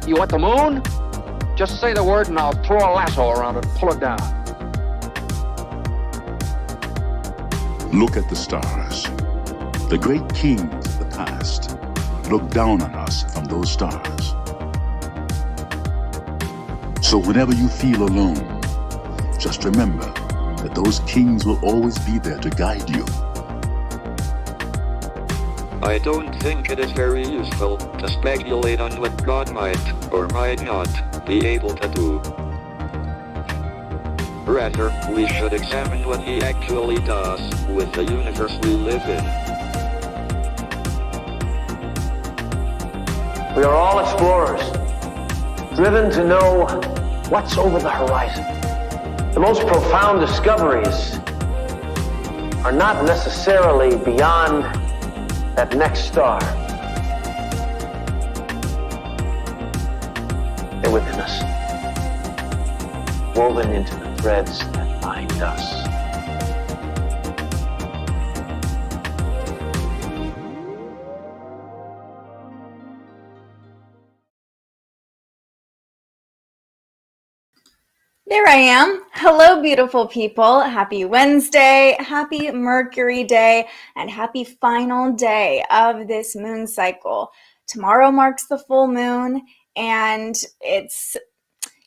You want the moon? Just say the word and I'll throw a lasso around it and pull it down. Look at the stars. The great kings of the past look down on us from those stars. So whenever you feel alone, just remember that those kings will always be there to guide you. I don't think it is very useful to speculate on what God might or might not be able to do. Rather, we should examine what he actually does with the universe we live in. We are all explorers, driven to know what's over the horizon. The most profound discoveries are not necessarily beyond that next star. They're within us, woven into the threads that bind us. There I am. Hello, beautiful people. Happy Wednesday, happy Mercury day, and happy final day of this moon cycle. Tomorrow marks the full moon, and it's,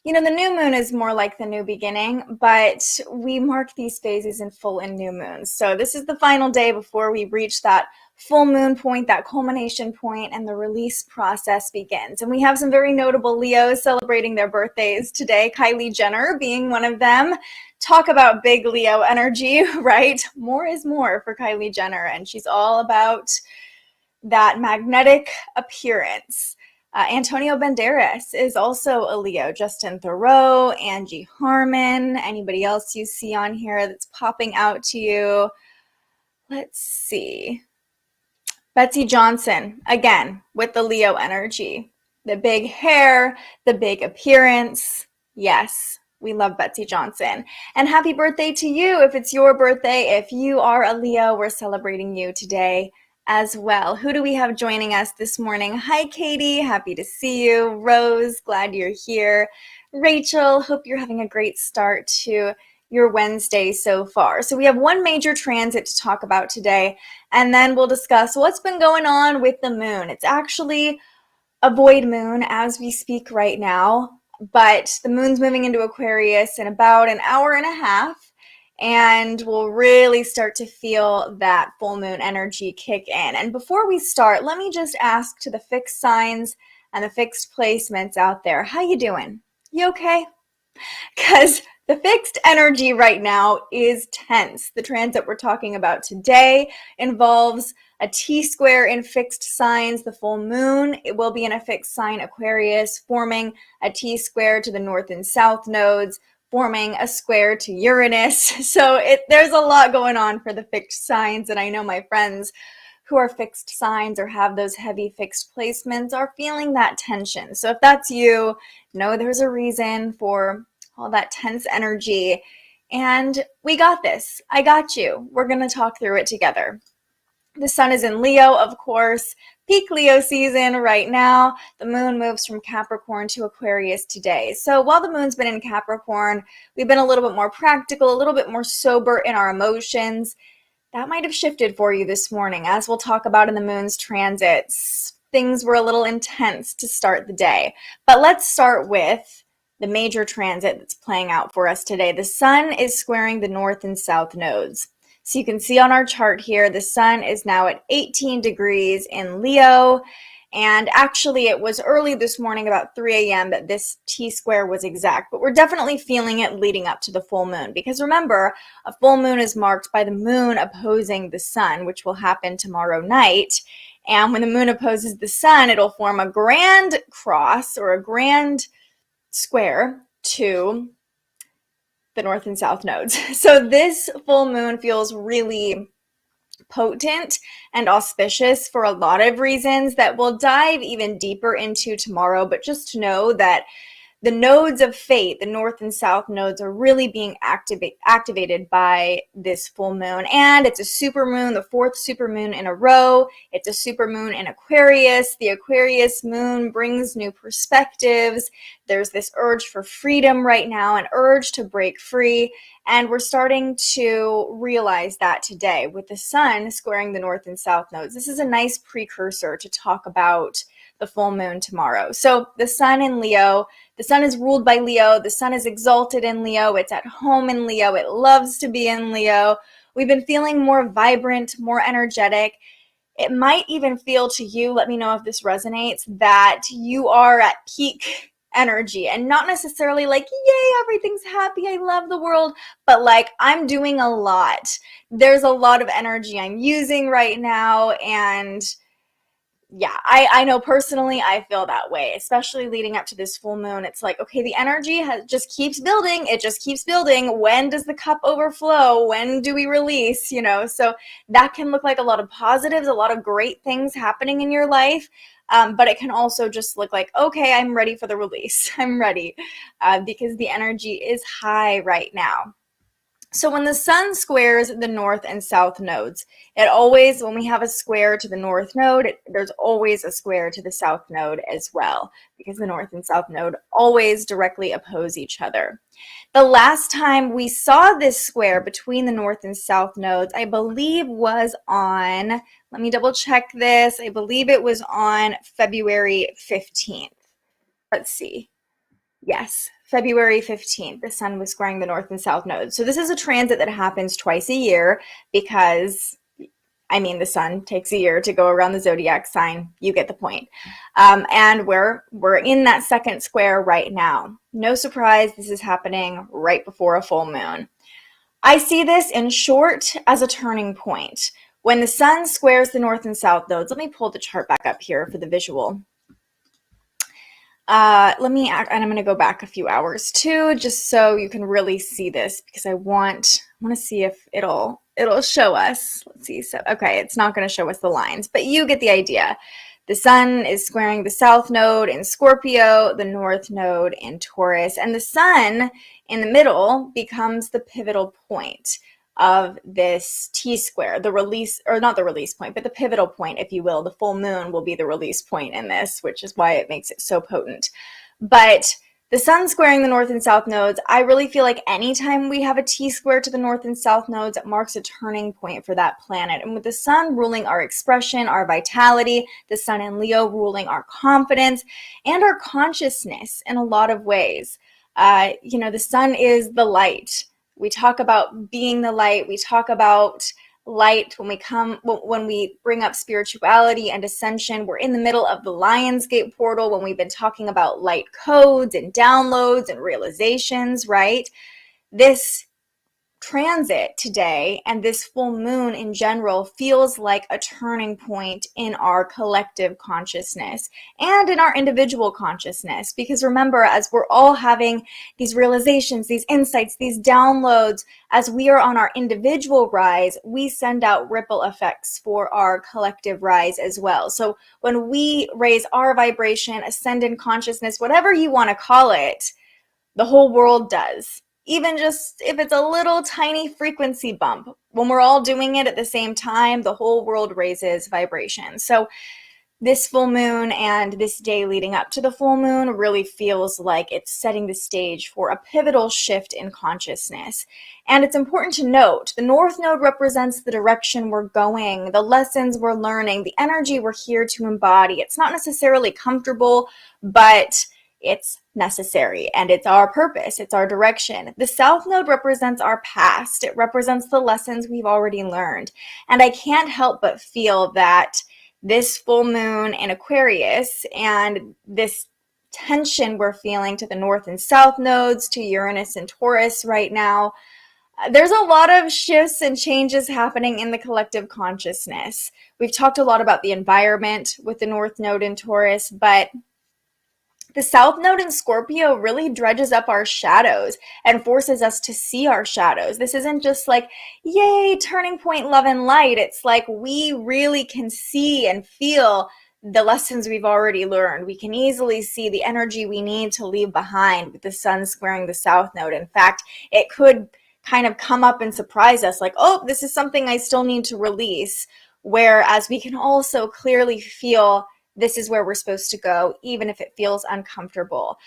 the new moon is more like the new beginning, but we mark these phases in full and new moons. So this is the final day before we reach that full moon point, that culmination point, and the release process begins. And we have some very notable Leos celebrating their birthdays today, Kylie Jenner being one of them. Talk about big Leo energy, right? More is more for Kylie Jenner, and she's all about that magnetic appearance. Antonio Banderas is also a Leo. Justin Theroux, Angie Harmon, anybody else you see on here that's popping out to you? Let's see. Betsy Johnson, again, with the Leo energy. The big hair, the big appearance. Yes, we love Betsy Johnson. And happy birthday to you if it's your birthday. If you are a Leo, we're celebrating you today as well. Who do we have joining us this morning? Hi, Katie. Happy to see you. Rose, glad you're here. Rachel, hope you're having a great start to your Wednesday so far. So we have one major transit to talk about today, and then we'll discuss what's been going on with the moon. It's actually a void moon as we speak right now, but the moon's moving into Aquarius in about an hour and a half, and we'll really start to feel that full moon energy kick in. And before we start, let me just ask to the fixed signs and the fixed placements out there, how you doing? You okay? Because the fixed energy right now is tense. The transit we're talking about today involves a T-square in fixed signs. The full moon, it will be in a fixed sign, Aquarius, forming a T-square to the north and south nodes, forming a square to Uranus. So there's a lot going on for the fixed signs, and I know my friends who are fixed signs or have those heavy fixed placements are feeling that tension. So if that's you, know there's a reason for all that tense energy, and we got this. I got you. We're going to talk through it together. The sun is in Leo, of course, peak Leo season right now. The moon moves from Capricorn to Aquarius today. So while the moon's been in Capricorn, we've been a little bit more practical, a little bit more sober in our emotions. That might have shifted for you this morning, as we'll talk about in the moon's transits. Things were a little intense to start the day. But let's start with the major transit that's playing out for us today. The sun is squaring the north and south nodes. So you can see on our chart here, the sun is now at 18 degrees in Leo. And actually, it was early this morning, about 3 a.m., that this T-square was exact. But we're definitely feeling it leading up to the full moon. Because remember, a full moon is marked by the moon opposing the sun, which will happen tomorrow night. And when the moon opposes the sun, it'll form a grand cross or a grand square to the north and south nodes. So this full moon feels really potent and auspicious for a lot of reasons that we'll dive even deeper into tomorrow. But just to know that the nodes of fate, the north and south nodes, are really being activated by this full moon. And it's a super moon, the fourth super moon in a row. It's a super moon in Aquarius. The Aquarius moon brings new perspectives. There's this urge for freedom right now, an urge to break free. And we're starting to realize that today with the sun squaring the north and south nodes. This is a nice precursor to talk about the full moon tomorrow. So the sun in Leo, the sun is ruled by Leo. The sun is exalted in Leo. It's at home in Leo. It loves to be in Leo. We've been feeling more vibrant, more energetic. It might even feel to you, let me know if this resonates, that you are at peak energy, and not necessarily like, yay, everything's happy, I love the world, but like, I'm doing a lot. There's a lot of energy I'm using right now, and yeah, I know personally I feel that way, especially leading up to this full moon. It's like, okay, the energy just keeps building. It just keeps building. When does the cup overflow? When do we release? You know, so that can look like a lot of positives, a lot of great things happening in your life. But it can also just look like, okay, I'm ready for the release. I'm ready because the energy is high right now. So when the sun squares the north and south nodes, it always, when we have a square to the north node, there's always a square to the south node as well, because the north and south node always directly oppose each other. The last time we saw this square between the north and south nodes, I believe was on, let me double check this, I believe it was on February 15th. Let's see. Yes, February 15th, the sun was squaring the north and south nodes. So this is a transit that happens twice a year because, I mean, the sun takes a year to go around the zodiac sign. You get the point. And we're in that second square right now. No surprise, this is happening right before a full moon. I see this in short as a turning point. When the sun squares the north and south nodes, let me pull the chart back up here for the visual. And I'm going to go back a few hours too, just so you can really see this, because I want to see if it'll show us. Let's see. So, okay, it's not going to show us the lines, but you get the idea. The sun is squaring the south node in Scorpio, the north node in Taurus, and the sun in the middle becomes the pivotal point of this T-square, the release, or not the release point, but the pivotal point, if you will. The full moon will be the release point in this, which is why it makes it so potent. But the sun squaring the north and south nodes, I really feel like anytime we have a T-square to the north and south nodes, it marks a turning point for that planet. And with the sun ruling our expression, our vitality, the sun in Leo ruling our confidence and our consciousness in a lot of ways. The sun is the light. We talk about being the light. We talk about light when we bring up spirituality and ascension. We're in the middle of the Lionsgate portal when we've been talking about light codes and downloads and realizations, right? This transit today and this full moon in general feels like a turning point in our collective consciousness and in our individual consciousness, because remember, as we're all having these realizations, these insights, these downloads, as we are on our individual rise, we send out ripple effects for our collective rise as well. So when we raise our vibration, ascend in consciousness, whatever you want to call it, the whole world does. Even just if it's a little tiny frequency bump, when we're all doing it at the same time, the whole world raises vibration. So this full moon and this day leading up to the full moon really feels like it's setting the stage for a pivotal shift in consciousness. And it's important to note, the North Node represents the direction we're going, the lessons we're learning, the energy we're here to embody. It's not necessarily comfortable, but it's necessary, and it's our purpose, it's our direction. The South Node represents our past. It represents the lessons we've already learned. And I can't help but feel that this full moon in Aquarius and this tension we're feeling to the North and South nodes, to Uranus and Taurus right now, there's a lot of shifts and changes happening in the collective consciousness. We've talked a lot about the environment with the North Node in Taurus, but the South Node in Scorpio really dredges up our shadows and forces us to see our shadows. This isn't just like, yay, turning point, love and light. It's like we really can see and feel the lessons we've already learned. We can easily see the energy we need to leave behind with the sun squaring the south node. In fact, it could kind of come up and surprise us like, oh, this is something I still need to release. Whereas we can also clearly feel this is where we're supposed to go, even if it feels uncomfortable.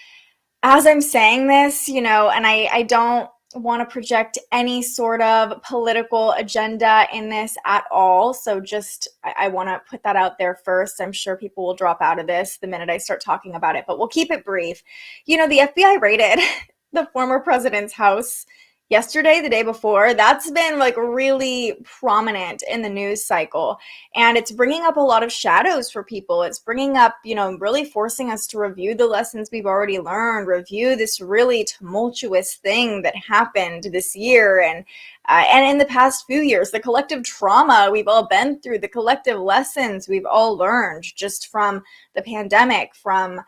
As I'm saying this, and I don't want to project any sort of political agenda in this at all. So I want to put that out there first. I'm sure people will drop out of this the minute I start talking about it, but we'll keep it brief. The FBI raided the former president's house yesterday, the day before. That's been like really prominent in the news cycle, and it's bringing up a lot of shadows for people. It's bringing up, really forcing us to review the lessons we've already learned, review this really tumultuous thing that happened this year and in the past few years, the collective trauma we've all been through, the collective lessons we've all learned just from the pandemic, from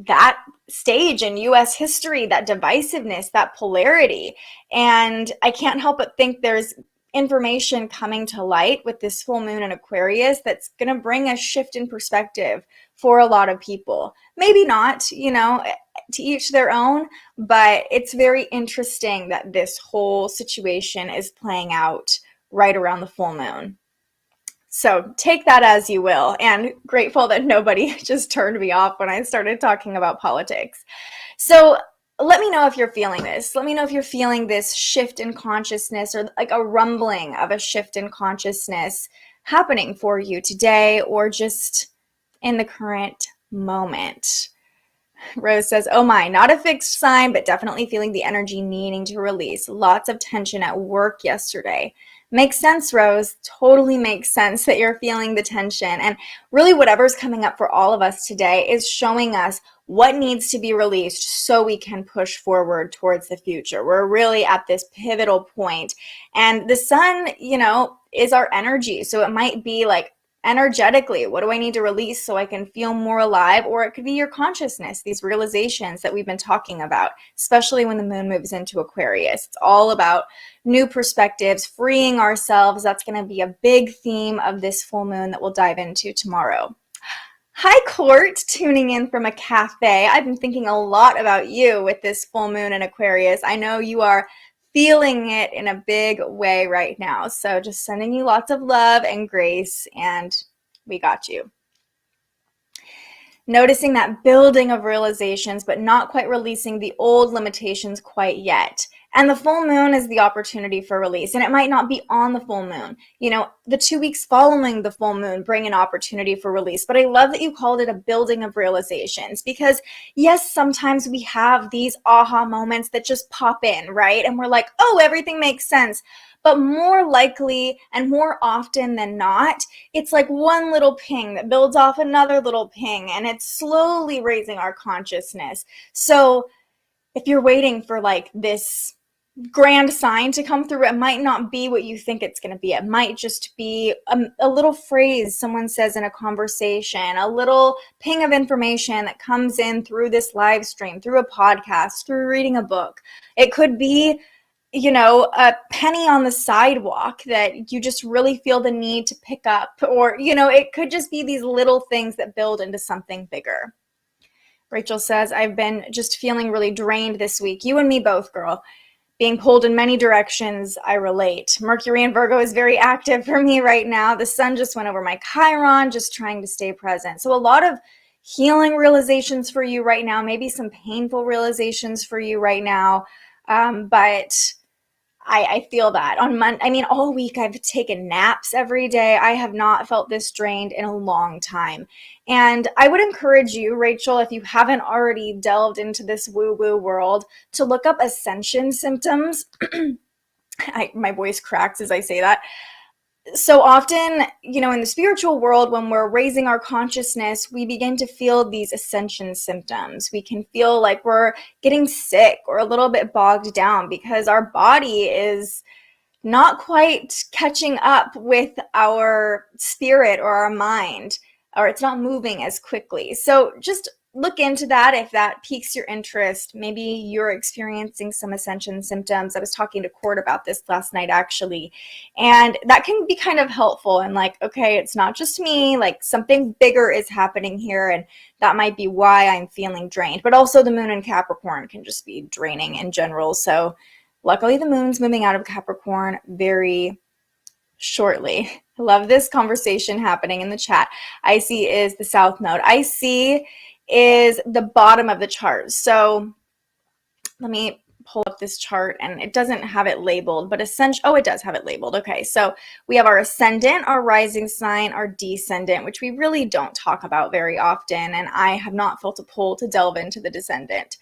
that stage in US history, that divisiveness, that polarity. And I can't help but think there's information coming to light with this full moon in Aquarius that's going to bring a shift in perspective for a lot of people. Maybe not, to each their own, but it's very interesting that this whole situation is playing out right around the full moon. So take that as you will, and grateful that nobody just turned me off when I started talking about politics. So let me know if you're feeling this. Let me know if you're feeling this shift in consciousness, or like a rumbling of a shift in consciousness happening for you today, or just in the current moment. Rose says, oh my, not a fixed sign, but definitely feeling the energy needing to release. Lots of tension at work yesterday. Makes sense, Rose. Totally makes sense that you're feeling the tension. And really whatever's coming up for all of us today is showing us what needs to be released so we can push forward towards the future. We're really at this pivotal point. And the sun, is our energy. So it might be like, energetically, what do I need to release so I can feel more alive? Or it could be your consciousness, these realizations that we've been talking about, especially when the moon moves into Aquarius. It's all about new perspectives, freeing ourselves. That's going to be a big theme of this full moon that we'll dive into tomorrow. Hi, Court, tuning in from a cafe. I've been thinking a lot about you with this full moon in Aquarius. I know you are feeling it in a big way right now. So just sending you lots of love and grace, and we got you. Noticing that building of realizations, but not quite releasing the old limitations quite yet. And the full moon is the opportunity for release. And it might not be on the full moon. The 2 weeks following the full moon bring an opportunity for release. But I love that you called it a building of realizations, because yes, sometimes we have these aha moments that just pop in, right? And we're like, oh, everything makes sense. But more likely and more often than not, it's like one little ping that builds off another little ping, and it's slowly raising our consciousness. So if you're waiting for like this grand sign to come through, it might not be what you think it's going to be. It might just be a little phrase someone says in a conversation, a little ping of information that comes in through this live stream, through a podcast, through reading a book. It could be a penny on the sidewalk that you just really feel the need to pick up, or, it could just be these little things that build into something bigger. Rachel says, I've been just feeling really drained this week. You and me both, girl. Being pulled in many directions, I relate. Mercury in Virgo is very active for me right now. The sun just went over my Chiron, just trying to stay present. So a lot of healing realizations for you right now, maybe some painful realizations for you right now. But I feel that on Monday. All week I've taken naps every day. I have not felt this drained in a long time. And I would encourage you, Rachel, if you haven't already delved into this woo-woo world, to look up ascension symptoms. My voice cracks as I say that. So often, in the spiritual world, when we're raising our consciousness, we begin to feel these ascension symptoms. We can feel like we're getting sick or a little bit bogged down because our body is not quite catching up with our spirit or our mind, or it's not moving as quickly. So just look into that if that piques your interest. Maybe you're experiencing some ascension symptoms. I was talking to Court about this last night, actually, and that can be kind of helpful. And like, okay, it's not just me, like something bigger is happening here, and that might be why I'm feeling drained. But also the moon in Capricorn can just be draining in general. So luckily the moon's moving out of Capricorn very shortly. I love this conversation happening in the chat. IC is the south node. IC is the bottom of the chart. So let me pull up this chart, and it doesn't have it labeled, but oh, it does have it labeled. Okay, so we have our ascendant, our rising sign, our descendant, which we really don't talk about very often, and I have not felt a pull to delve into the descendant.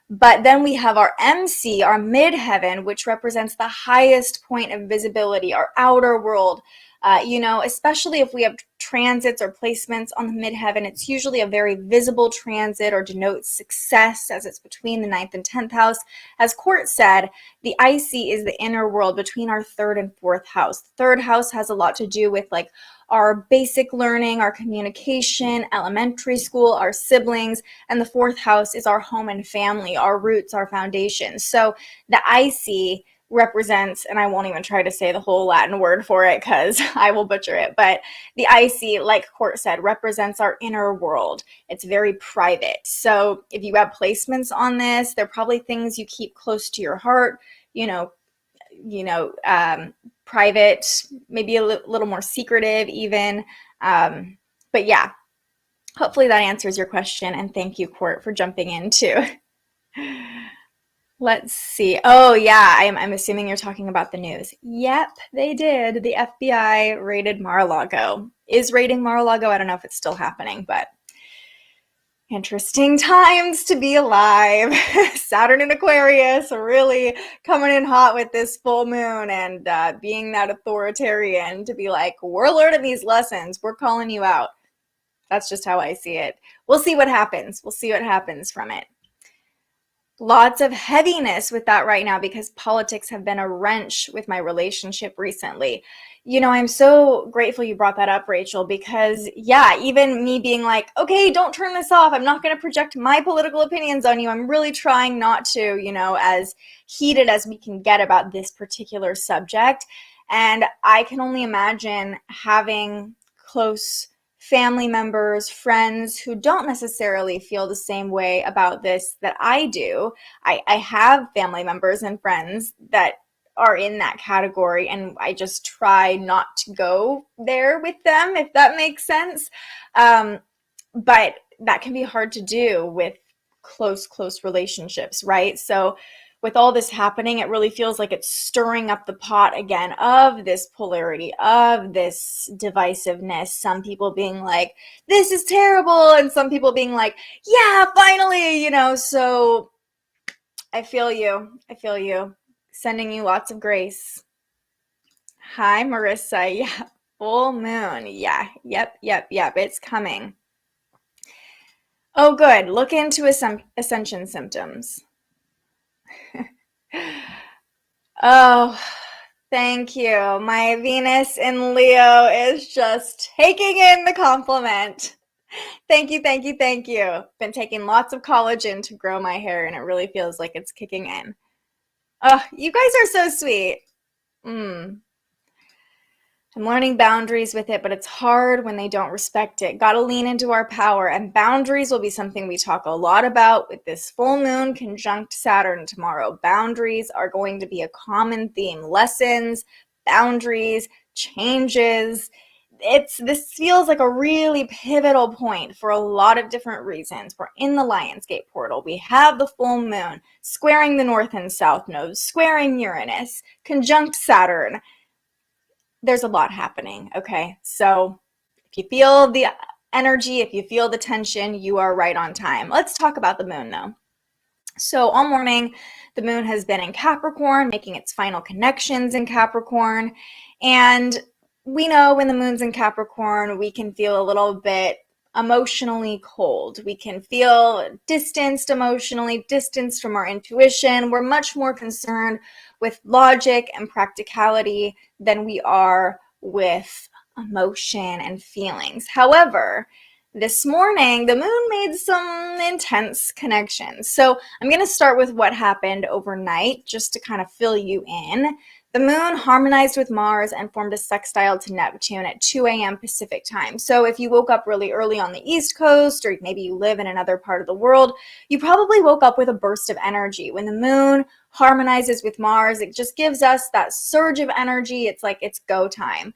But then we have our MC, our midheaven, which represents the highest point of visibility, our outer world. Especially if we have transits or placements on the midheaven, it's usually a very visible transit or denotes success, as it's between the 9th and 10th house. As Court said, the IC is the inner world between our 3rd and 4th house. The 3rd house has a lot to do with like our basic learning, our communication, elementary school, our siblings, and the 4th house is our home and family, our roots, our foundation. So the IC represents, and I won't even try to say the whole Latin word for it because I will butcher it, but the IC, like Court said, represents our inner world. It's very private. So if you have placements on this, they're probably things you keep close to your heart, private, maybe a little more secretive even. But yeah, hopefully that answers your question. And thank you, Court, for jumping in too. Let's see. Oh yeah, I'm assuming you're talking about the news. Yep, they did. The FBI raided Mar-a-Lago. Is raiding Mar-a-Lago? I don't know if it's still happening, but interesting times to be alive. Saturn in Aquarius really coming in hot with this full moon, and being that authoritarian to be like, we're learning these lessons. We're calling you out. That's just how I see it. We'll see what happens. We'll see what happens from it. Lots of heaviness with that right now because politics have been a wrench with my relationship recently. I'm so grateful you brought that up, Rachel, because yeah, even me being like, okay, don't turn this off. I'm not going to project my political opinions on you. I'm really trying not to, as heated as we can get about this particular subject. And I can only imagine having close family members, friends who don't necessarily feel the same way about this that I do. I have family members and friends that are in that category, and I just try not to go there with them, if that makes sense. But that can be hard to do with close relationships, right? So with all this happening, it really feels like it's stirring up the pot again of this polarity, of this divisiveness. Some people being like, this is terrible, and some people being like, yeah, finally, so I feel you. Sending you lots of grace. Hi, Marissa. Yeah, full moon. Yeah, yep, it's coming. Oh, good. Look into ascension symptoms. Oh, thank you. My Venus in Leo is just taking in the compliment. Thank you. Been taking lots of collagen to grow my hair, and it really feels like it's kicking in. Oh, you guys are so sweet. I'm learning boundaries with it, but it's hard when they don't respect it. Got to lean into our power, and boundaries will be something we talk a lot about with this full moon conjunct Saturn tomorrow. Boundaries are going to be a common theme. Lessons, boundaries, changes. This feels like a really pivotal point for a lot of different reasons. We're in the Lionsgate portal. We have the full moon squaring the north and south nodes, squaring Uranus, conjunct Saturn. There's a lot happening, okay? So if you feel the energy, if you feel the tension, you are right on time. Let's talk about the moon, though. So all morning, the moon has been in Capricorn, making its final connections in Capricorn. And we know when the moon's in Capricorn, we can feel a little bit emotionally cold. We can feel distanced emotionally, distanced from our intuition. We're much more concerned with logic and practicality than we are with emotion and feelings. However, this morning, the moon made some intense connections. So I'm going to start with what happened overnight just to kind of fill you in. The moon harmonized with Mars and formed a sextile to Neptune at 2 a.m. Pacific time. So if you woke up really early on the East Coast, or maybe you live in another part of the world, you probably woke up with a burst of energy. When the moon harmonizes with Mars, it just gives us that surge of energy. It's like it's go time.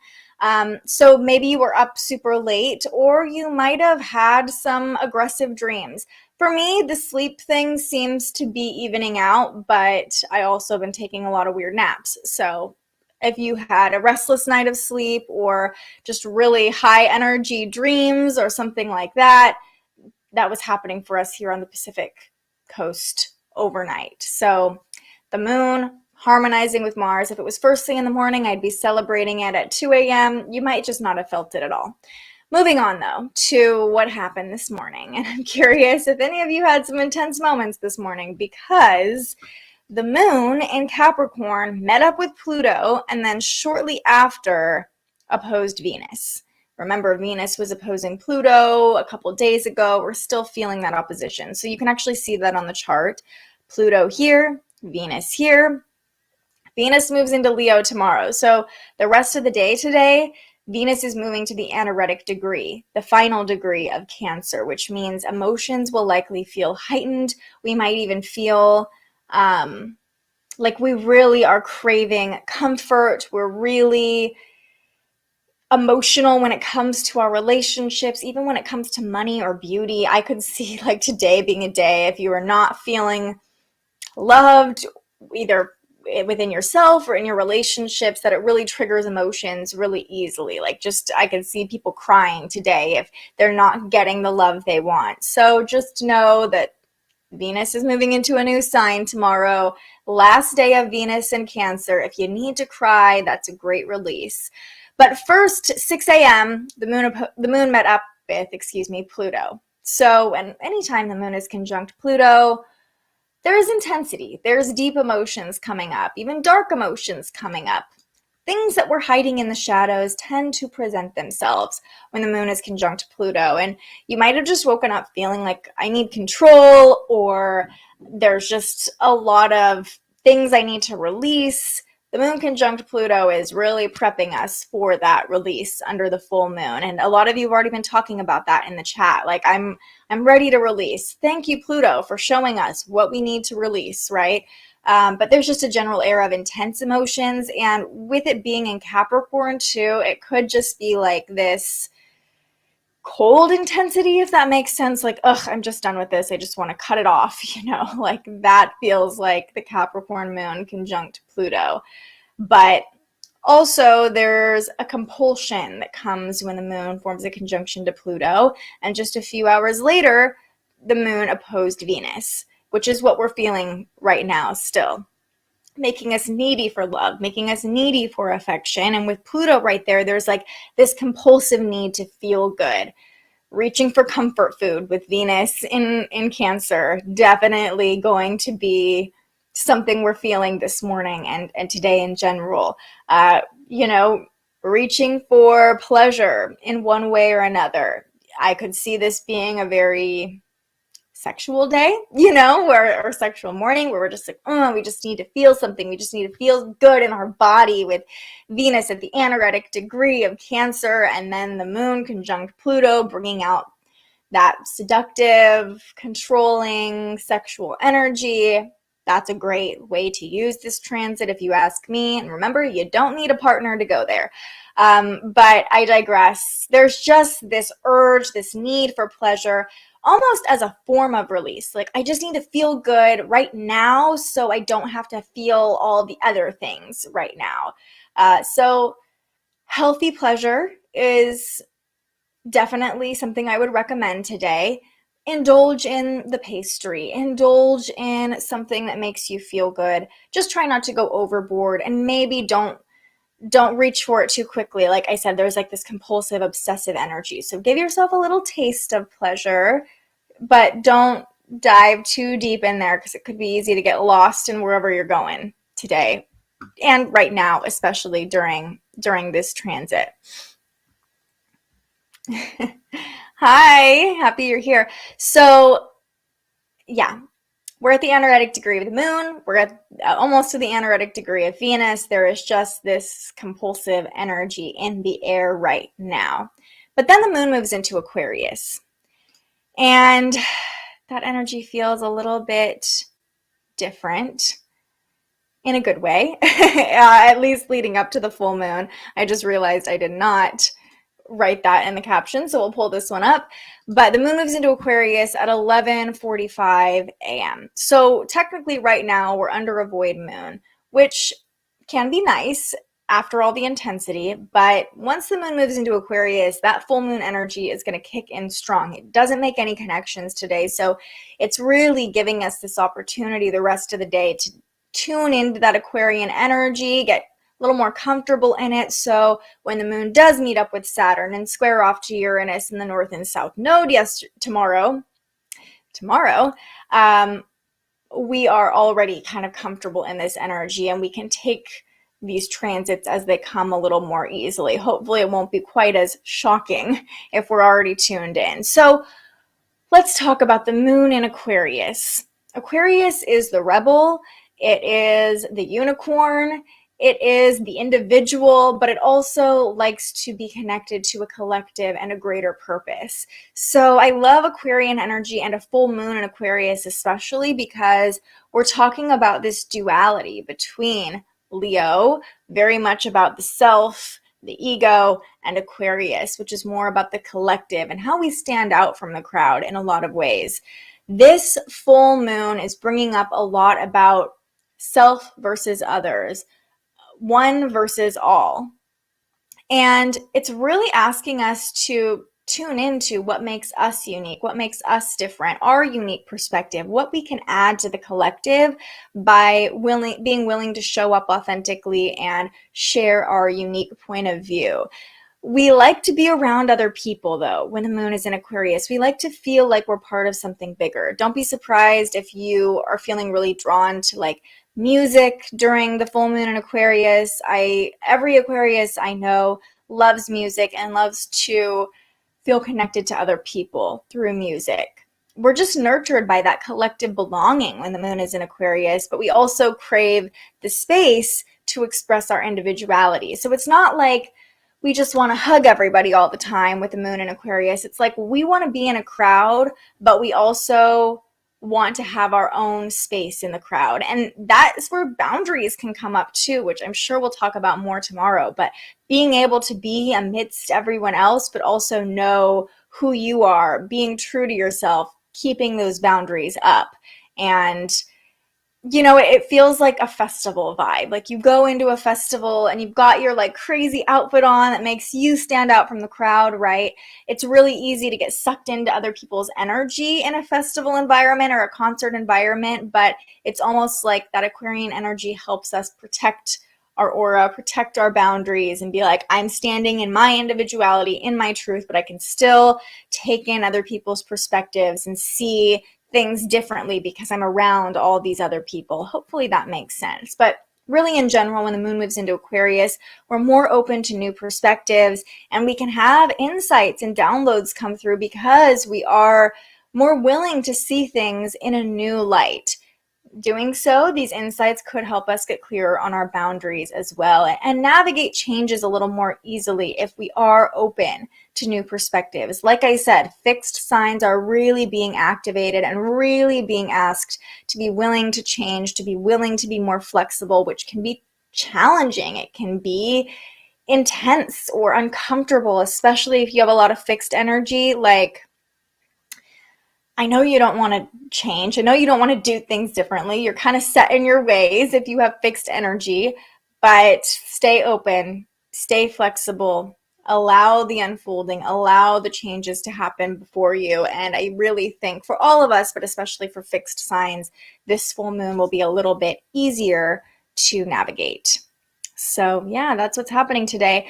So maybe you were up super late, or you might have had some aggressive dreams. For me, the sleep thing seems to be evening out, but I also have been taking a lot of weird naps. So if you had a restless night of sleep or just really high energy dreams or something like that, that was happening for us here on the Pacific Coast overnight. So the moon harmonizing with Mars. If it was first thing in the morning, I'd be celebrating it at 2 a.m. You might just not have felt it at all. Moving on, though, to what happened this morning. And I'm curious if any of you had some intense moments this morning, because the moon in Capricorn met up with Pluto and then shortly after opposed Venus. Remember, Venus was opposing Pluto a couple days ago. We're still feeling that opposition. So you can actually see that on the chart. Pluto here, Venus here. Venus moves into Leo tomorrow. So the rest of the day today, Venus is moving to the anaretic degree, the final degree of Cancer, which means emotions will likely feel heightened. We might even feel like we really are craving comfort. We're really emotional when it comes to our relationships, even when it comes to money or beauty. I could see like today being a day if you are not feeling loved, either within yourself or in your relationships, that it really triggers emotions really easily. Like just, I can see people crying today if they're not getting the love they want. So just know that Venus is moving into a new sign tomorrow. Last day of Venus in Cancer. If you need to cry, that's a great release. But first, 6 a.m., the moon met up with, Pluto. So, and anytime the moon is conjunct Pluto, there is intensity, there's deep emotions coming up, even dark emotions coming up. Things that we're hiding in the shadows tend to present themselves when the moon is conjunct Pluto. And you might have just woken up feeling like I need control, or there's just a lot of things I need to release. The moon conjunct Pluto is really prepping us for that release under the full moon. And a lot of you have already been talking about that in the chat. Like, I'm ready to release. Thank you, Pluto, for showing us what we need to release, right? But there's just a general air of intense emotions. And with it being in Capricorn too, it could just be like this cold intensity, if that makes sense. Like, ugh, I'm just done with this. I just want to cut it off, like that feels like the Capricorn moon conjunct Pluto. But also there's a compulsion that comes when the moon forms a conjunction to Pluto. And just a few hours later, the moon opposed Venus, which is what we're feeling right now still. Making us needy for love, making us needy for affection. And with Pluto right there, there's like this compulsive need to feel good. Reaching for comfort food with Venus in Cancer, definitely going to be something we're feeling this morning and today in general. Reaching for pleasure in one way or another. I could see this being a very sexual day, or sexual morning, where we're just like, oh, we just need to feel something. We just need to feel good in our body, with Venus at the anaretic degree of Cancer, and then the moon conjunct Pluto, bringing out that seductive, controlling, sexual energy. That's a great way to use this transit, if you ask me. And remember, you don't need a partner to go there. But I digress. There's just this urge, this need for pleasure, almost as a form of release. Like, I just need to feel good right now so I don't have to feel all the other things right now. So healthy pleasure is definitely something I would recommend today. Indulge in the pastry, indulge in something that makes you feel good. Just try not to go overboard, and maybe don't reach for it too quickly. Like I said, there's like this compulsive, obsessive energy. So give yourself a little taste of pleasure, but don't dive too deep in there, because it could be easy to get lost in wherever you're going today and right now, especially during this transit. Hi, happy you're here. So, yeah, we're at the anaretic degree of the moon. We're at almost to the anaretic degree of Venus. There is just this compulsive energy in the air right now. But then the moon moves into Aquarius. And that energy feels a little bit different in a good way, at least leading up to the full moon. I just realized I did not write that in the caption, so we'll pull this one up. But the moon moves into Aquarius at 11:45 a.m. So technically right now we're under a void moon, which can be nice after all the intensity. But once the moon moves into Aquarius, that full moon energy is going to kick in strong. It doesn't make any connections today, so it's really giving us this opportunity the rest of the day to tune into that Aquarian energy, get a little more comfortable in it. So when the moon does meet up with Saturn and square off to Uranus in the north and south node tomorrow, we are already kind of comfortable in this energy, and we can take these transits as they come a little more easily. Hopefully it won't be quite as shocking if we're already tuned in. So let's talk about the moon in Aquarius. Aquarius is the rebel. It is the unicorn. It is the individual, but it also likes to be connected to a collective and a greater purpose. So I love Aquarian energy and a full moon in Aquarius, especially because we're talking about this duality between Leo, very much about the self, the ego, and Aquarius, which is more about the collective and how we stand out from the crowd in a lot of ways. This full moon is bringing up a lot about self versus others, one versus all. And it's really asking us to tune into what makes us unique, what makes us different, our unique perspective, what we can add to the collective by being willing to show up authentically and share our unique point of view. We like to be around other people, though, when the moon is in Aquarius. We like to feel like we're part of something bigger. Don't be surprised if you are feeling really drawn to like music during the full moon in Aquarius. Every Aquarius I know loves music and loves to feel connected to other people through music. We're just nurtured by that collective belonging when the moon is in Aquarius, but we also crave the space to express our individuality. So it's not like we just want to hug everybody all the time with the moon in Aquarius. It's like we want to be in a crowd, but we also want to have our own space in the crowd. And that's where boundaries can come up too, which I'm sure we'll talk about more tomorrow. But being able to be amidst everyone else, but also know who you are, being true to yourself, keeping those boundaries up. And you know, it feels like a festival vibe. Like you go into a festival and you've got your like crazy outfit on that makes you stand out from the crowd, right? It's really easy to get sucked into other people's energy in a festival environment or a concert environment, but it's almost like that Aquarian energy helps us protect our aura, protect our boundaries, and be like, I'm standing in my individuality, in my truth, but I can still take in other people's perspectives and see things differently because I'm around all these other people. Hopefully that makes sense. But really in general, when the moon moves into Aquarius, we're more open to new perspectives and we can have insights and downloads come through because we are more willing to see things in a new light. Doing so, these insights could help us get clearer on our boundaries as well and navigate changes a little more easily if we are open to new perspectives. Like I said, fixed signs are really being activated and really being asked to be willing to change, to be willing to be more flexible, which can be challenging. It can be intense or uncomfortable, especially if you have a lot of fixed energy. Like, I know you don't want to change. I know you don't want to do things differently. You're kind of set in your ways if you have fixed energy, but stay open, stay flexible, allow the unfolding, allow the changes to happen before you. And I really think for all of us, but especially for fixed signs, this full moon will be a little bit easier to navigate. So yeah, that's what's happening today.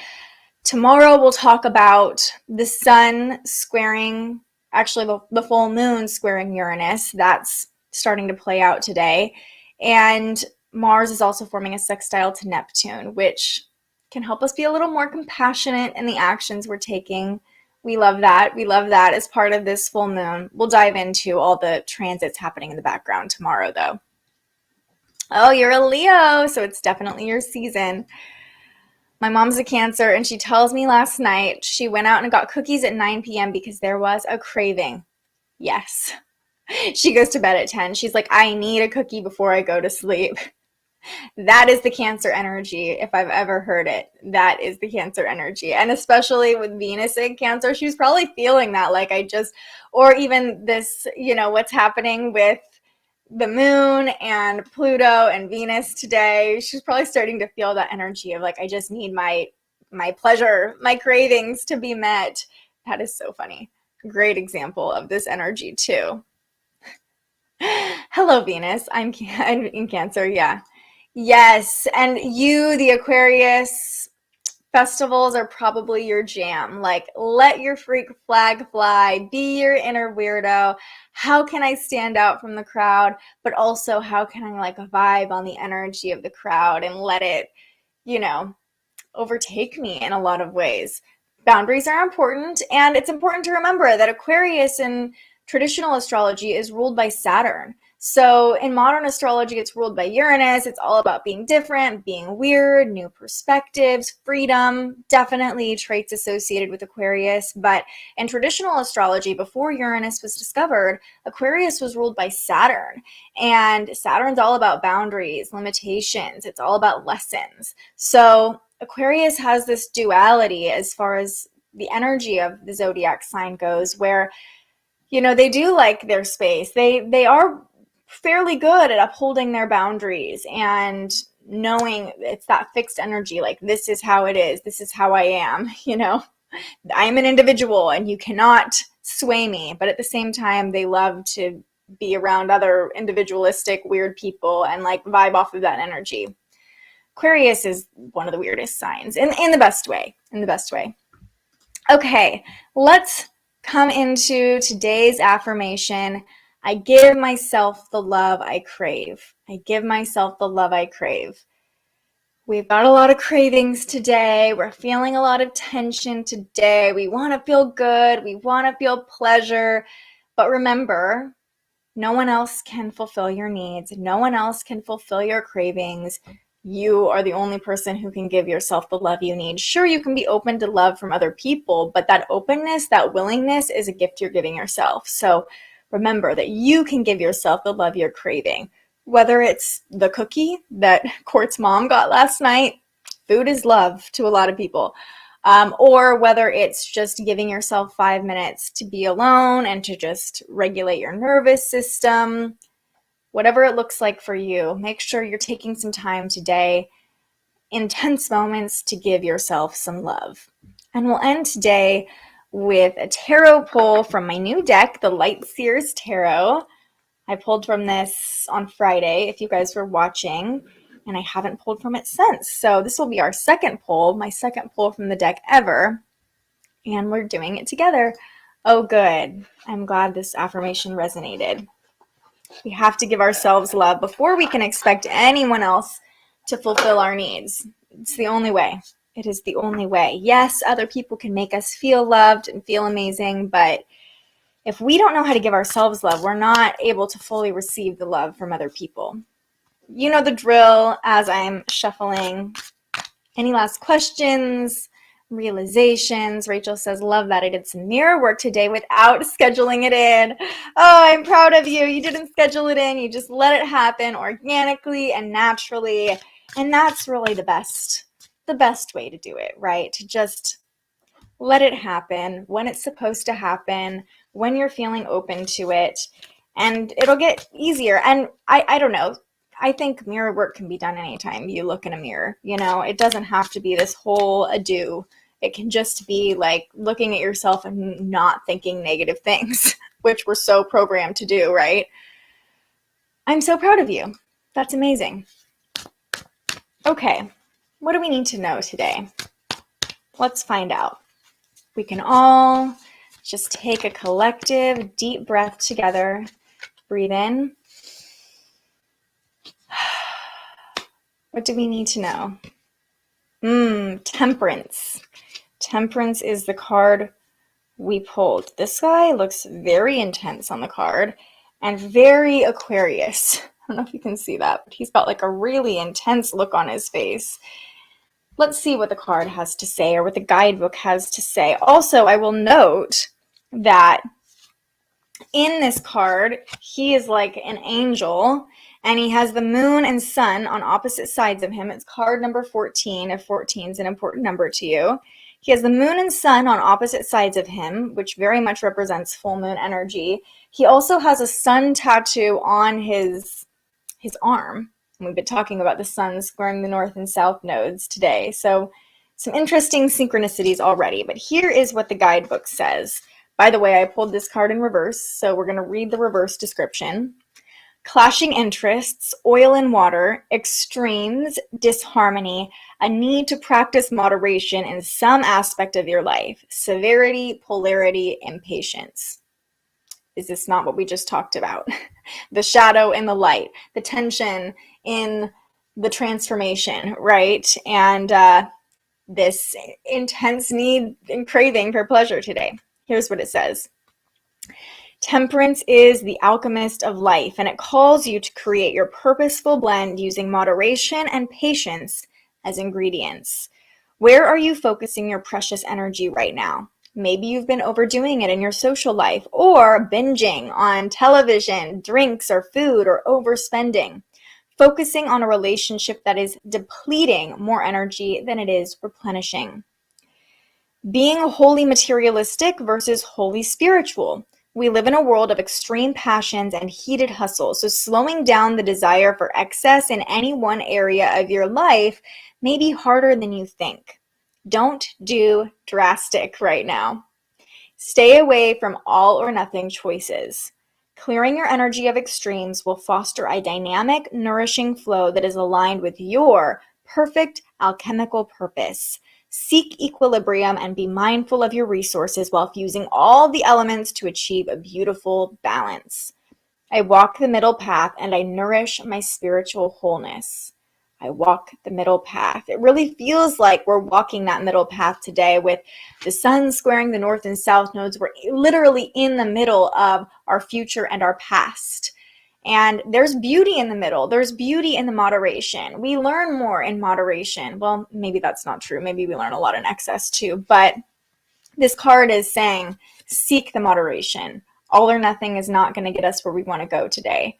Tomorrow we'll talk about the sun squaring, actually the full moon squaring Uranus. That's starting to play out today. And Mars is also forming a sextile to Neptune, which can help us be a little more compassionate in the actions we're taking We love that. We love that as part of this full moon. We'll dive into all the transits happening in the background tomorrow, though. Oh, you're a Leo, so it's definitely your season. My mom's a Cancer, and she tells me last night she went out and got cookies at 9 p.m. because there was a craving. Yes. She goes to bed at 10. She's like, I need a cookie before I go to sleep. That is the Cancer energy, if I've ever heard it. That is the Cancer energy. And especially with Venus in Cancer, she's probably feeling that, like or even this, what's happening with the moon and Pluto and Venus today. She's probably starting to feel that energy of like, I just need my pleasure, my cravings to be met. That is so funny. Great example of this energy too. Hello, Venus. I'm in Cancer. Yeah. Yes. And you, the Aquarius, festivals are probably your jam. Like, let your freak flag fly, be your inner weirdo. How can I stand out from the crowd? But also, how can I like vibe on the energy of the crowd and let it, overtake me in a lot of ways? Boundaries are important, and it's important to remember that Aquarius in traditional astrology is ruled by Saturn. So in modern astrology, it's ruled by Uranus. It's all about being different, being weird, new perspectives, freedom, definitely traits associated with Aquarius. But in traditional astrology, before Uranus was discovered, Aquarius was ruled by Saturn. And Saturn's all about boundaries, limitations. It's all about lessons. So Aquarius has this duality as far as the energy of the zodiac sign goes, where, they do like their space. They are fairly good at upholding their boundaries and knowing it's that fixed energy, like this is how it is, this is how I am, I'm an individual and you cannot sway me. But at the same time, they love to be around other individualistic, weird people and like vibe off of that energy. Aquarius is one of the weirdest signs in the best way, Okay, let's come into today's affirmation. I give myself the love I crave. I give myself the love I crave. We've got a lot of cravings today. We're feeling a lot of tension today. We want to feel good. We want to feel pleasure. But remember, no one else can fulfill your needs. No one else can fulfill your cravings. You are the only person who can give yourself the love you need. Sure, you can be open to love from other people, but that openness, that willingness is a gift you're giving yourself. So remember that you can give yourself the love you're craving. Whether it's the cookie that Court's mom got last night, food is love to a lot of people, or whether it's just giving yourself 5 minutes to be alone and to just regulate your nervous system. Whatever it looks like for you, make sure you're taking some time today, intense moments, to give yourself some love. And we'll end today with a tarot pull from my new deck, the Light Seers Tarot. I pulled from this on Friday, if you guys were watching, and I haven't pulled from it since. So this will be our second pull, my second pull from the deck ever, and we're doing it together. Oh, good. I'm glad this affirmation resonated. We have to give ourselves love before we can expect anyone else to fulfill our needs. It's the only way. It is the only way. Yes, other people can make us feel loved and feel amazing, but if we don't know how to give ourselves love, we're not able to fully receive the love from other people. You know the drill as I'm shuffling. Any last questions, realizations? Rachel says, love that I did some mirror work today without scheduling it in. Oh, I'm proud of you. You didn't schedule it in. You just let it happen organically and naturally. And that's really the best way to do it, right? To just let it happen when it's supposed to happen, when you're feeling open to it, and it'll get easier. And I don't know. I think mirror work can be done anytime you look in a mirror. It doesn't have to be this whole ado. It can just be like looking at yourself and not thinking negative things, which we're so programmed to do, right? I'm so proud of you. That's amazing. Okay, what do we need to know today? Let's find out. We can all just take a collective deep breath together. Breathe in. What do we need to know? Temperance. Temperance is the card we pulled. This guy looks very intense on the card and very Aquarius. I don't know if you can see that, but he's got like a really intense look on his face. Let's see what the card has to say, or what the guidebook has to say. Also, I will note that in this card, he is like an angel, and he has the moon and sun on opposite sides of him. It's card number 14, if 14 is an important number to you. He has the moon and sun on opposite sides of him, which very much represents full moon energy. He also has a sun tattoo on his arm. And we've been talking about the sun squaring the north and south nodes today. So some interesting synchronicities already. But here is what the guidebook says. By the way, I pulled this card in reverse, so we're going to read the reverse description. Clashing interests, oil and water, extremes, disharmony, a need to practice moderation in some aspect of your life, severity, polarity, impatience. Is this not what we just talked about? The shadow and the light, the tension in the transformation, right? And this intense need and craving for pleasure today. Here's what it says. Temperance is the alchemist of life, and it calls you to create your purposeful blend using moderation and patience as ingredients. Where are you focusing your precious energy right now? Maybe you've been overdoing it in your social life, or binging on television, drinks, or food, or overspending. Focusing on a relationship that is depleting more energy than it is replenishing. Being wholly materialistic versus wholly spiritual. We live in a world of extreme passions and heated hustle, so slowing down the desire for excess in any one area of your life may be harder than you think. Don't do drastic right now. Stay away from all or nothing choices. Clearing your energy of extremes will foster a dynamic, nourishing flow that is aligned with your perfect alchemical purpose. Seek equilibrium and be mindful of your resources while fusing all the elements to achieve a beautiful balance. I walk the middle path and I nourish my spiritual wholeness. I walk the middle path. It really feels like we're walking that middle path today with the sun squaring the north and south nodes. We're literally in the middle of our future and our past. And there's beauty in the middle. There's beauty in the moderation. We learn more in moderation. Well, maybe that's not true. Maybe we learn a lot in excess too. But this card is saying, seek the moderation. All or nothing is not going to get us where we want to go today.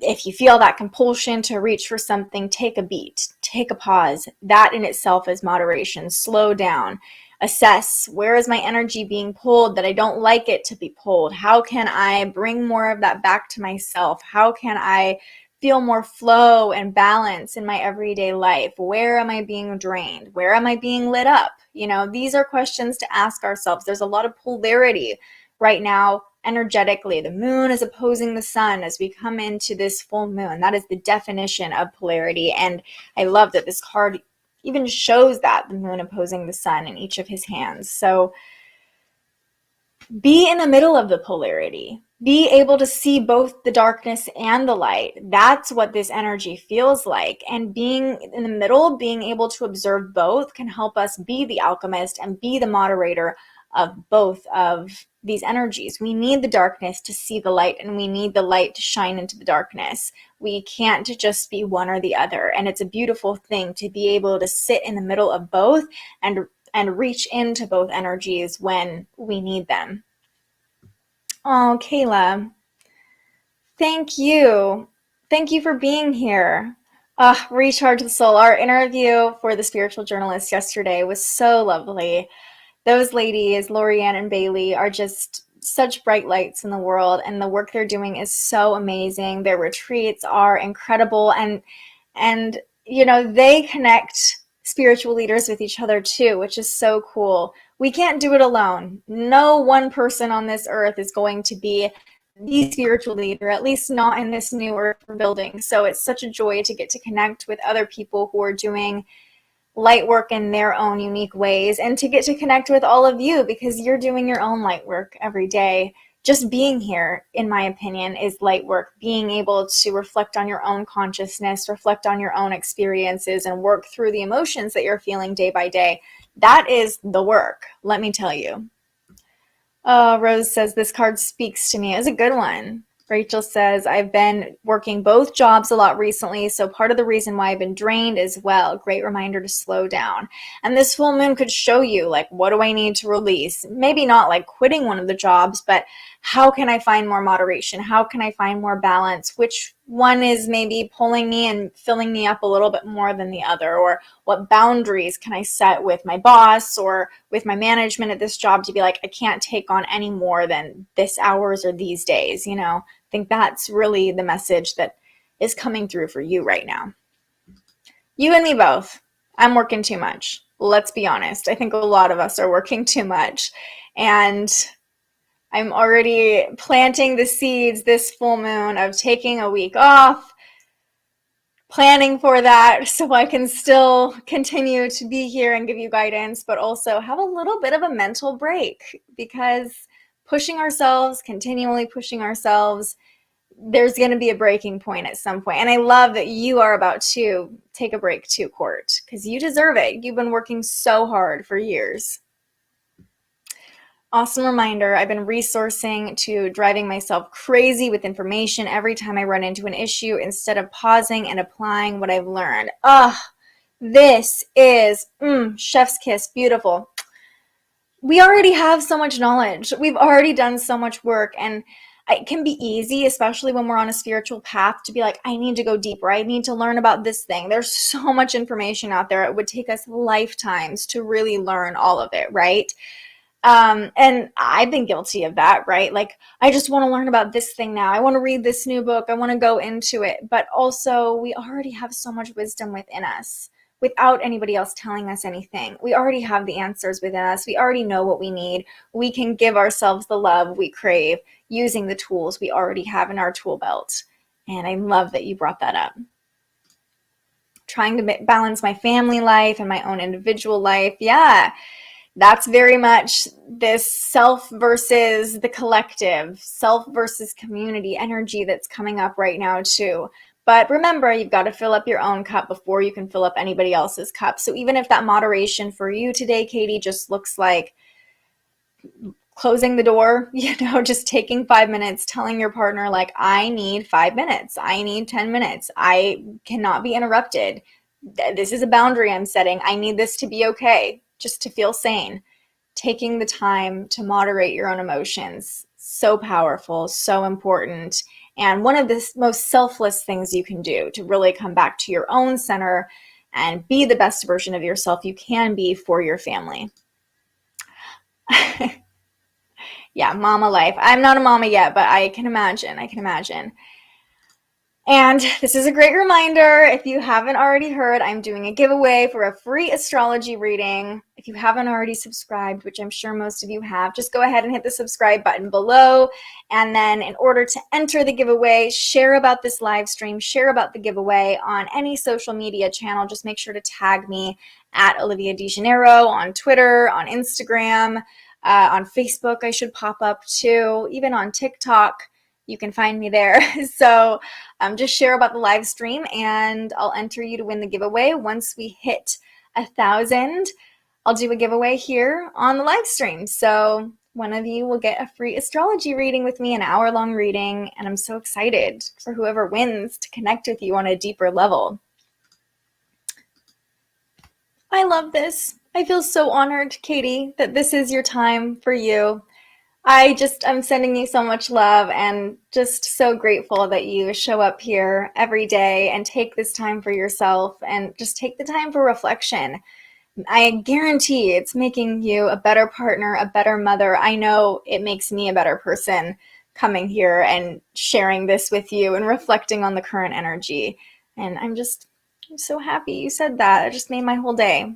If you feel that compulsion to reach for something, take a beat, take a pause. That in itself is moderation. Slow down. Assess, where is my energy being pulled that I don't like it to be pulled? How can I bring more of that back to myself? How can I feel more flow and balance in my everyday life? Where am I being drained? Where am I being lit up? You know, these are questions to ask ourselves. There's a lot of polarity right now energetically. The moon is opposing the sun as we come into this full moon. That is the definition of polarity. And I love that this card even shows that, the moon opposing the sun in each of his hands. So be in the middle of the polarity. Be able to see both the darkness and the light. That's what this energy feels like. And being in the middle, being able to observe both can help us be the alchemist and be the moderator of both of these energies. We need the darkness to see the light, and we need the light to shine into the darkness. We can't just be one or the other. And it's a beautiful thing to be able to sit in the middle of both and reach into both energies when we need them. Oh, Kayla, thank you. Thank you for being here. Recharge the soul. Our interview for the spiritual journalist yesterday was so lovely. Those ladies, Lorianne and Bailey, are just such bright lights in the world, and the work they're doing is so amazing. Their retreats are incredible, and you know, they connect spiritual leaders with each other too, which is so cool. We can't do it alone. No one person on this earth is going to be the spiritual leader, at least not in this new earth we're building. So it's such a joy to get to connect with other people who are doing light work in their own unique ways, and to get to connect with all of you because you're doing your own light work every day. Just being here, in my opinion, is light work. Being able to reflect on your own consciousness, reflect on your own experiences, and work through the emotions that you're feeling day by day. That is the work, let me tell you. Rose says, this card speaks to me. It's a good one. Rachel says, I've been working both jobs a lot recently, so part of the reason why I've been drained as well. Great reminder to slow down. And this full moon could show you, like, what do I need to release? Maybe not like quitting one of the jobs, but how can I find more moderation? How can I find more balance? Which one is maybe pulling me and filling me up a little bit more than the other? Or what boundaries can I set with my boss or with my management at this job to be like, I can't take on any more than this hours or these days, you know? I think that's really the message that is coming through for you right now. You and me both. I'm working too much. Let's be honest. I think a lot of us are working too much. And I'm already planting the seeds this full moon of taking a week off, planning for that so I can still continue to be here and give you guidance, but also have a little bit of a mental break, because pushing ourselves, continually pushing ourselves, there's going to be a breaking point at some point. And I love that you are about to take a break too, Court, because you deserve it. You've been working so hard for years. Awesome reminder. I've been resourcing to driving myself crazy with information every time I run into an issue instead of pausing and applying what I've learned. This is chef's kiss. Beautiful. We already have so much knowledge. We've already done so much work, and it can be easy, especially when we're on a spiritual path, to be like, I need to go deeper. I need to learn about this thing. There's so much information out there. It would take us lifetimes to really learn all of it, right? And I've been guilty of that, right? Like, I just want to learn about this thing now. I want to read this new book. I want to go into it. But also, we already have so much wisdom within us without anybody else telling us anything. We already have the answers within us. We already know what we need. We can give ourselves the love we crave using the tools we already have in our tool belt. And I love that you brought that up. Trying to balance my family life and my own individual life. Yeah. That's very much this self versus the collective, self versus community energy that's coming up right now too. But remember, you've got to fill up your own cup before you can fill up anybody else's cup. So even if that moderation for you today, Katie, just looks like closing the door, just taking 5 minutes, telling your partner, like, I need 5 minutes. I need 10 minutes. I cannot be interrupted. This is a boundary I'm setting. I need this to be okay, just to feel sane. Taking the time to moderate your own emotions, so powerful, so important. And one of the most selfless things you can do to really come back to your own center and be the best version of yourself you can be for your family. Yeah, mama life. I'm not a mama yet, but I can imagine. And this is a great reminder. If you haven't already heard, I'm doing a giveaway for a free astrology reading. If you haven't already subscribed, which I'm sure most of you have, just go ahead and hit the subscribe button below. And then in order to enter the giveaway, share about this live stream, share about the giveaway on any social media channel. Just make sure to tag me at Olivia DeGennaro on Twitter, on Instagram, on Facebook. I should pop up too, even on TikTok. You can find me there. So just share about the live stream and I'll enter you to win the giveaway. Once we hit 1,000, I'll do a giveaway here on the live stream. So one of you will get a free astrology reading with me, an hour-long reading. And I'm so excited for whoever wins to connect with you on a deeper level. I love this. I feel so honored, Katie, that this is your time for you. I'm sending you so much love and just so grateful that you show up here every day and take this time for yourself and just take the time for reflection. I guarantee it's making you a better partner, a better mother. I know it makes me a better person coming here and sharing this with you and reflecting on the current energy. And I'm so happy you said that. It just made my whole day.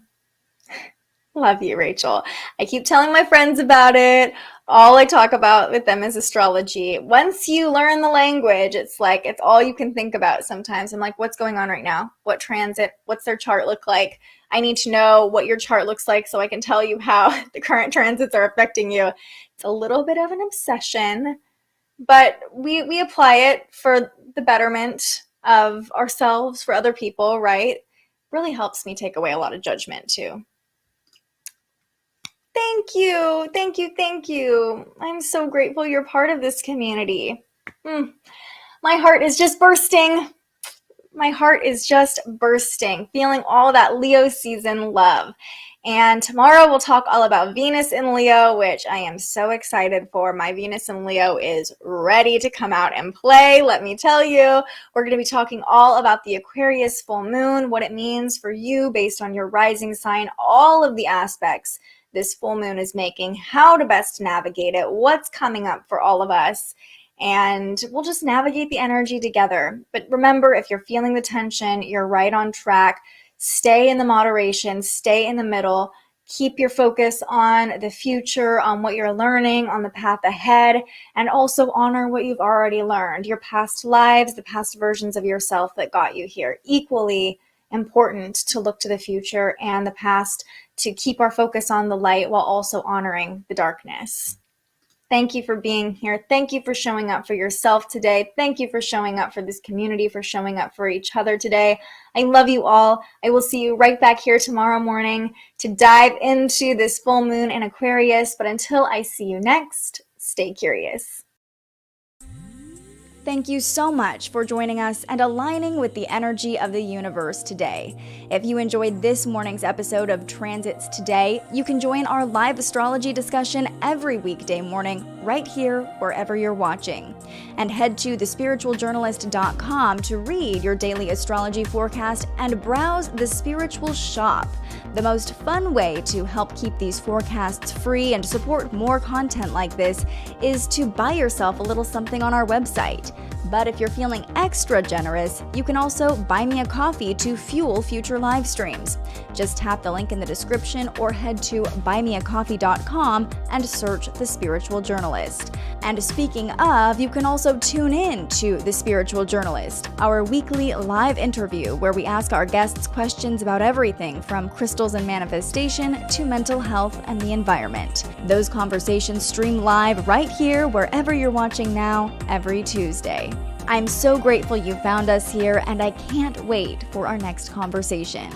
Love you, Rachel. I keep telling my friends about it. All I talk about with them is astrology. Once you learn the language, it's like it's all you can think about sometimes. I'm like, what's going on right now? What transit? What's their chart look like? I need to know what your chart looks like so I can tell you how the current transits are affecting you. It's a little bit of an obsession, but we apply it for the betterment of ourselves, for other people, right? Really helps me take away a lot of judgment too. Thank you. Thank you. Thank you. I'm so grateful you're part of this community. My heart is just bursting. My heart is just bursting, feeling all that Leo season love. And tomorrow we'll talk all about Venus in Leo, which I am so excited for. My Venus in Leo is ready to come out and play, let me tell you. We're going to be talking all about the Aquarius full moon, what it means for you based on your rising sign, all of the aspects this full moon is making, how to best navigate it, what's coming up for all of us. And we'll just navigate the energy together. But remember, if you're feeling the tension, you're right on track. Stay in the moderation, stay in the middle, keep your focus on the future, on what you're learning, on the path ahead, and also honor what you've already learned, your past lives, the past versions of yourself that got you here. Equally important to look to the future and the past, to keep our focus on the light while also honoring the darkness. Thank you for being here. Thank you for showing up for yourself today. Thank you for showing up for this community, for showing up for each other today. I love you all. I will see you right back here tomorrow morning to dive into this full moon in Aquarius. But until I see you next, stay curious. Thank you so much for joining us and aligning with the energy of the universe today. If you enjoyed this morning's episode of Transits Today, you can join our live astrology discussion every weekday morning right here wherever you're watching. And head to thespiritualjournalist.com to read your daily astrology forecast and browse the Spiritual Shop. The most fun way to help keep these forecasts free and support more content like this is to buy yourself a little something on our website. But if you're feeling extra generous, you can also buy me a coffee to fuel future live streams. Just tap the link in the description or head to buymeacoffee.com and search The Spiritual Journalist. And speaking of, you can also tune in to The Spiritual Journalist, our weekly live interview where we ask our guests questions about everything from crystals and manifestation to mental health and the environment. Those conversations stream live right here wherever you're watching now every Tuesday. I'm so grateful you found us here, and I can't wait for our next conversation.